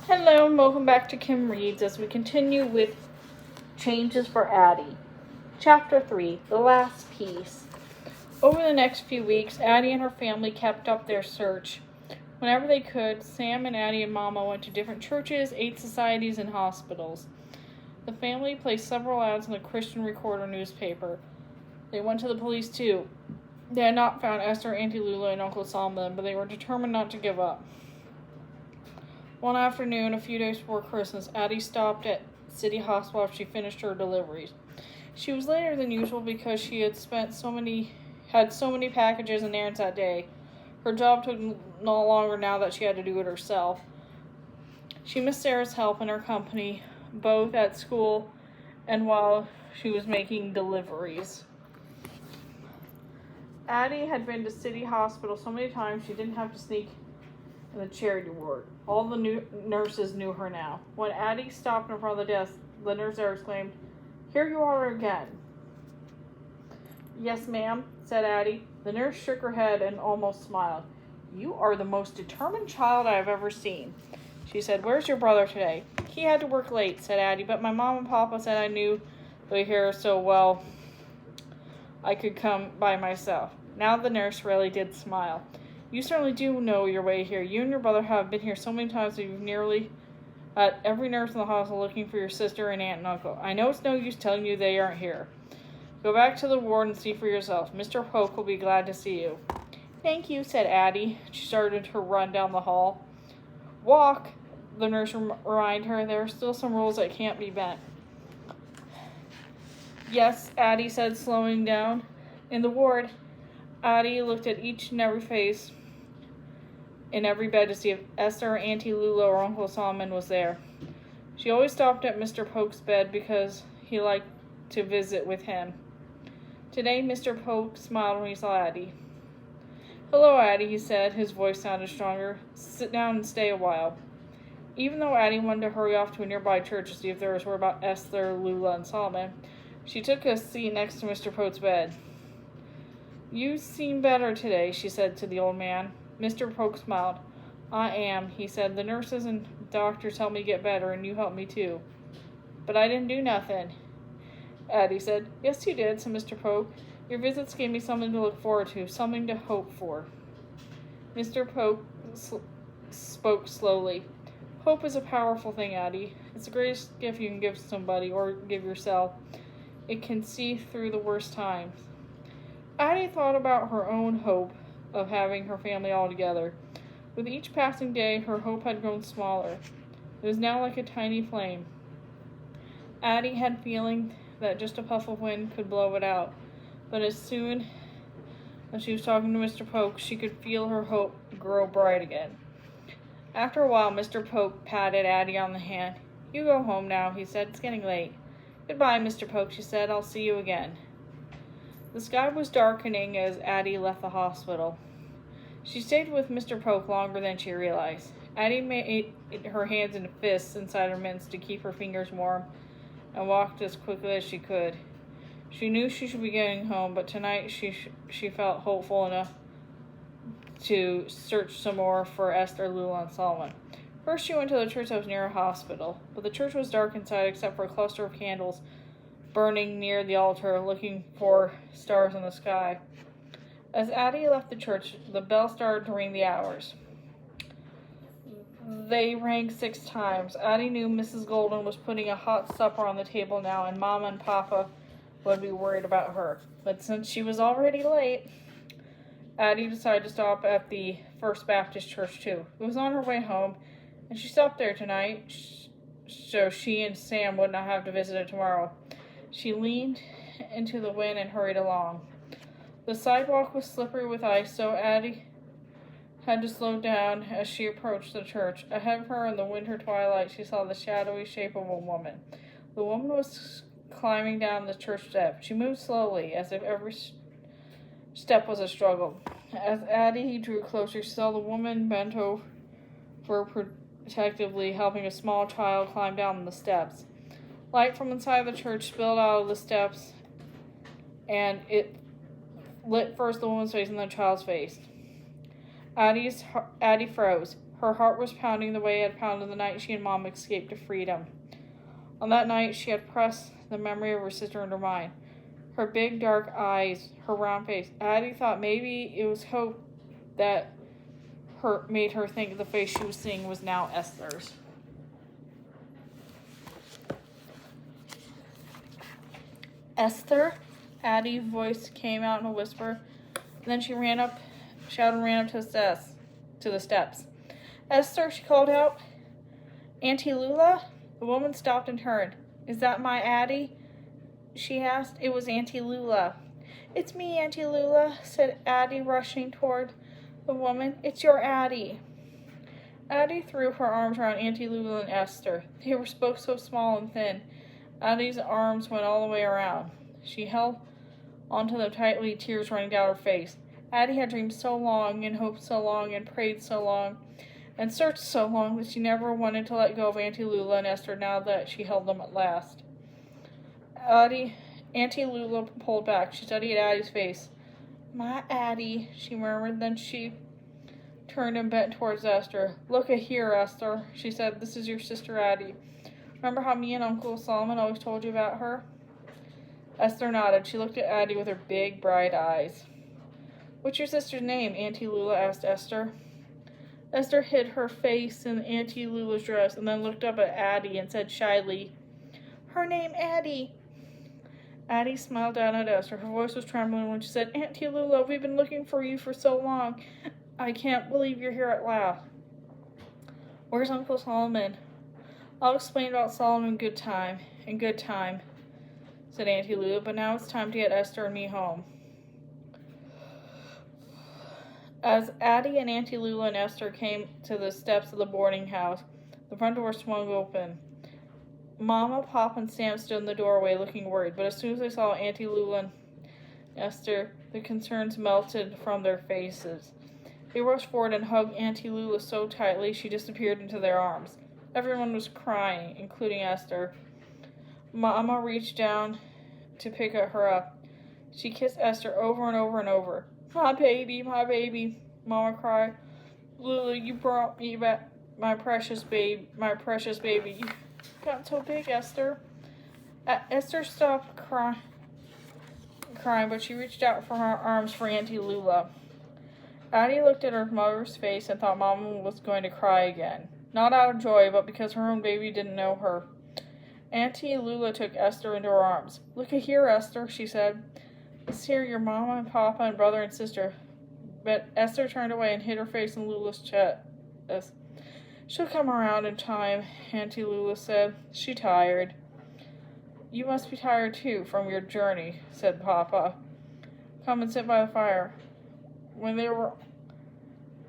Hello and welcome back to Kim Reads as we continue with Changes for Addy. Chapter 3, The Last Piece. Over the next few weeks, Addy and her family kept up their search. Whenever they could, Sam and Addy and Mama went to different churches, aid societies, and hospitals. The family placed several ads in the Christian Recorder newspaper. They went to the police too. They had not found Esther, Auntie Lula, and Uncle Solomon, but they were determined not to give up. One afternoon, a few days before Christmas, Addy stopped at City Hospital after she finished her deliveries. She was later than usual because she had so many packages and errands that day. Her job took no longer now that she had to do it herself. She missed Sarah's help and her company, both at school and while she was making deliveries. Addy had been to City Hospital so many times she didn't have to sneak in the charity ward. All the new nurses knew her now. When Addy stopped in front of the desk, the nurse there exclaimed, "Here you are again." "Yes, ma'am," said Addy. The nurse shook her head and almost smiled. "You are the most determined child I have ever seen," she said. "Where's your brother today?" "He had to work late," said Addy, "but my mom and papa said I knew the hair so well I could come by myself." Now the nurse really did smile. "You certainly do know your way here. You and your brother have been here so many times that you've nearly at every nurse in the hospital looking for your sister and aunt and uncle. I know it's no use telling you they aren't here. Go back to the ward and see for yourself. Mr. Polk will be glad to see you." "Thank you," said Addy. She started her run down the hall. "Walk," the nurse reminded her. "There are still some rules that can't be bent." "Yes," Addy said, slowing down. In the ward, Addy looked at each and every face in every bed to see if Esther, Auntie Lula, or Uncle Solomon was there. She always stopped at Mr. Polk's bed because he liked to visit with him. Today, Mr. Polk smiled when he saw Addy. "Hello, Addy," he said. His voice sounded stronger. "Sit down and stay a while." Even though Addy wanted to hurry off to a nearby church to see if there was word about Esther, Lula, and Solomon, she took a seat next to Mr. Polk's bed. "You seem better today," she said to the old man. Mr. Polk smiled. "I am," he said. "The nurses and doctors helped me get better, and you helped me too." "But I didn't do nothing," Addy said. "Yes, you did," said Mr. Polk. "Your visits gave me something to look forward to, something to hope for." Mr. Polk spoke slowly. "Hope is a powerful thing, Addy. It's the greatest gift you can give somebody, or give yourself. It can see through the worst times." Addy thought about her own hope of having her family all together. With each passing day, her hope had grown smaller. It was now like a tiny flame. Addy had a feeling that just a puff of wind could blow it out, but as soon as she was talking to Mr. Polk, she could feel her hope grow bright again. After a while, Mr. Polk patted Addy on the hand. "You go home now," he said. "It's getting late." "Goodbye, Mr. Polk," she said. "I'll see you again." The sky was darkening as Addy left the hospital. She stayed with Mr. Polk longer than she realized. Addy made her hands into fists inside her mitts to keep her fingers warm and walked as quickly as she could. She knew she should be getting home, but tonight she felt hopeful enough to search some more for Esther, Lula, and Solomon. First, she went to the church that was near a hospital, but the church was dark inside except for a cluster of candles burning near the altar, looking for stars in the sky. As Addy left the church, the bell started to ring the hours. They rang 6 times. Addy knew Mrs. Golden was putting a hot supper on the table now, and Mama and Papa would be worried about her. But since she was already late, Addy decided to stop at the First Baptist Church too. It was on her way home, and she stopped there tonight, so she and Sam would not have to visit it tomorrow. She leaned into the wind and hurried along. The sidewalk was slippery with ice, so Addy had to slow down as she approached the church. Ahead of her in the winter twilight, she saw the shadowy shape of a woman. The woman was climbing down the church step. She moved slowly, as if every step was a struggle. As Addy drew closer, she saw the woman bent over protectively, helping a small child climb down the steps. Light from inside the church spilled out of the steps, and it lit first the woman's face and then the child's face. Addy froze. Her heart was pounding the way it had pounded the night she and Mom escaped to freedom. On that night, she had pressed the memory of her sister into her mind. Her big dark eyes, her round face. Addie thought maybe it was hope that made her think the face she was seeing was now Esther's. Esther? Addie's voice came out in a whisper. Then she shouted and ran up to the steps. Esther, she called out. Auntie Lula? The woman stopped and turned. Is that my Addie? She asked. It was Auntie Lula. It's me, Auntie Lula, said Addie, rushing toward the woman. It's your Addie. Addie threw her arms around Auntie Lula and Esther. They were both so small and thin. Addie's arms went all the way around. She held onto them tightly, tears running down her face. Addie had dreamed so long and hoped so long and prayed so long and searched so long that she never wanted to let go of Auntie Lula and Esther now that she held them at last. Auntie Lula pulled back. She studied Addie's face. My Addie, she murmured. Then she turned and bent towards Esther. Look at here, Esther, she said. This is your sister Addie. Remember how me and Uncle Solomon always told you about her? Esther nodded. She looked at Addie with her big, bright eyes. What's your sister's name? Auntie Lula asked Esther. Esther hid her face in Auntie Lula's dress and then looked up at Addie and said shyly, Her name Addie. Addie smiled down at Esther. Her voice was trembling when she said, Auntie Lula, we've been looking for you for so long. I can't believe you're here at last. Where's Uncle Solomon? I'll explain about Solomon in good time, said Auntie Lula, but now it's time to get Esther and me home. As Addie and Auntie Lula and Esther came to the steps of the boarding house, the front door swung open. Mama, Pop, and Sam stood in the doorway looking worried, but as soon as they saw Auntie Lula and Esther, the concerns melted from their faces. They rushed forward and hugged Auntie Lula so tightly she disappeared into their arms. Everyone was crying, including Esther. Mama reached down to pick her up. She kissed Esther over and over and over. My baby, Mama cried. Lula, you brought me back my precious baby. You got so big, Esther. Esther stopped crying, but she reached out for her arms for Auntie Lula. Addie looked at her mother's face and thought Mama was going to cry again. Not out of joy, but because her own baby didn't know her. Auntie Lula took Esther into her arms. Look at here, Esther, she said. It's here, your mama and papa and brother and sister. But Esther turned away and hid her face in Lula's chest. She'll come around in time, Auntie Lula said. She's tired. You must be tired too from your journey, said Papa. Come and sit by the fire. When they were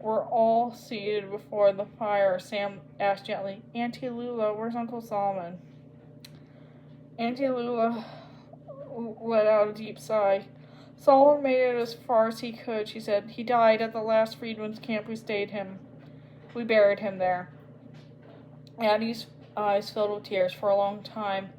all seated before the fire, Sam asked gently, Auntie Lula, where's Uncle Solomon? Auntie Lula let out a deep sigh. Solomon made it as far as he could, she said. He died at the last freedmen's camp we stayed him. We buried him there. Addie's eyes filled with tears. For a long time,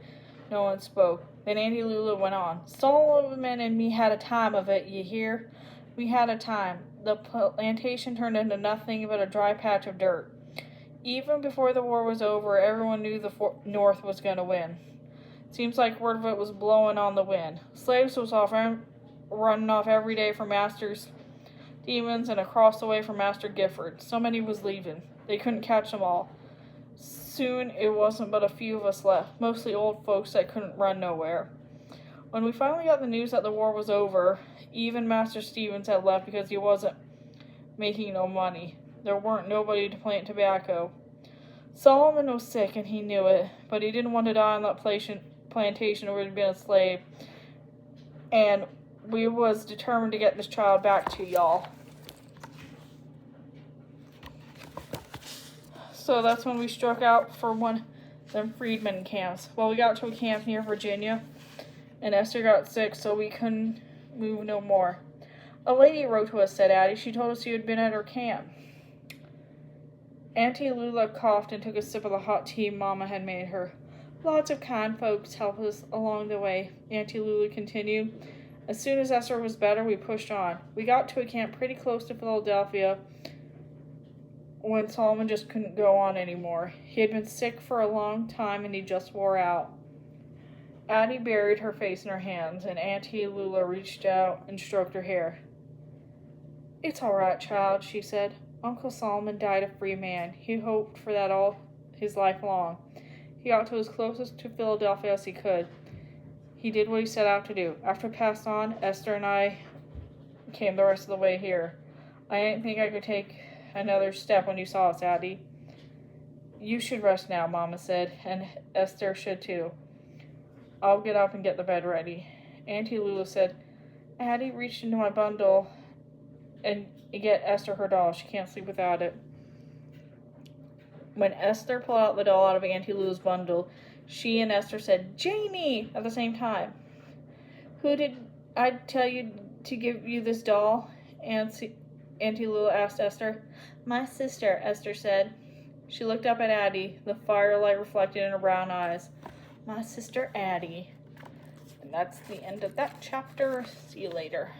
no one spoke. Then Auntie Lula went on. Solomon and me had a time of it, you hear? We had a time. The plantation turned into nothing but a dry patch of dirt. Even before the war was over, everyone knew the North was going to win. Seems like word of it was blowing on the wind. Slaves was running off every day from Master Stevens and across the way from Master Gifford. So many was leaving. They couldn't catch them all. Soon it wasn't but a few of us left, mostly old folks that couldn't run nowhere. When we finally got the news that the war was over, even Master Stevens had left because he wasn't making no money. There weren't nobody to plant tobacco. Solomon was sick and he knew it, but he didn't want to die on that plantation where he'd been a slave. And we was determined to get this child back to y'all. So that's when we struck out for one of them freedmen camps. Well, we got to a camp near Virginia, and Esther got sick, so we couldn't move no more. A lady wrote to us, said Addie. She told us you had been at her camp. Auntie Lula coughed and took a sip of the hot tea Mama had made her. Lots of kind folks helped us along the way, Auntie Lula continued. As soon as Esther was better, we pushed on. We got to a camp pretty close to Philadelphia, when Solomon just couldn't go on anymore. He had been sick for a long time and he just wore out. Addy buried her face in her hands, and Auntie Lula reached out and stroked her hair. "It's all right, child," she said. "Uncle Solomon died a free man. He hoped for that all his life long. He got to as closest to Philadelphia as he could. He did what he set out to do. After he passed on, Esther and I came the rest of the way here. I didn't think I could take another step when you saw us, Addy." "You should rest now," Mama said, "and Esther should too. I'll get up and get the bed ready." Auntie Lula said, "Addy reached into my bundle and get Esther her doll. She can't sleep without it." When Esther pulled out the doll out of Auntie Lula's bundle, she and Esther said, "Jamie!" at the same time. "Who did I tell you to give you this doll?" Auntie Lula asked Esther. "My sister," Esther said. She looked up at Addy, the firelight reflected in her brown eyes. "My sister Addy." And that's the end of that chapter. See you later.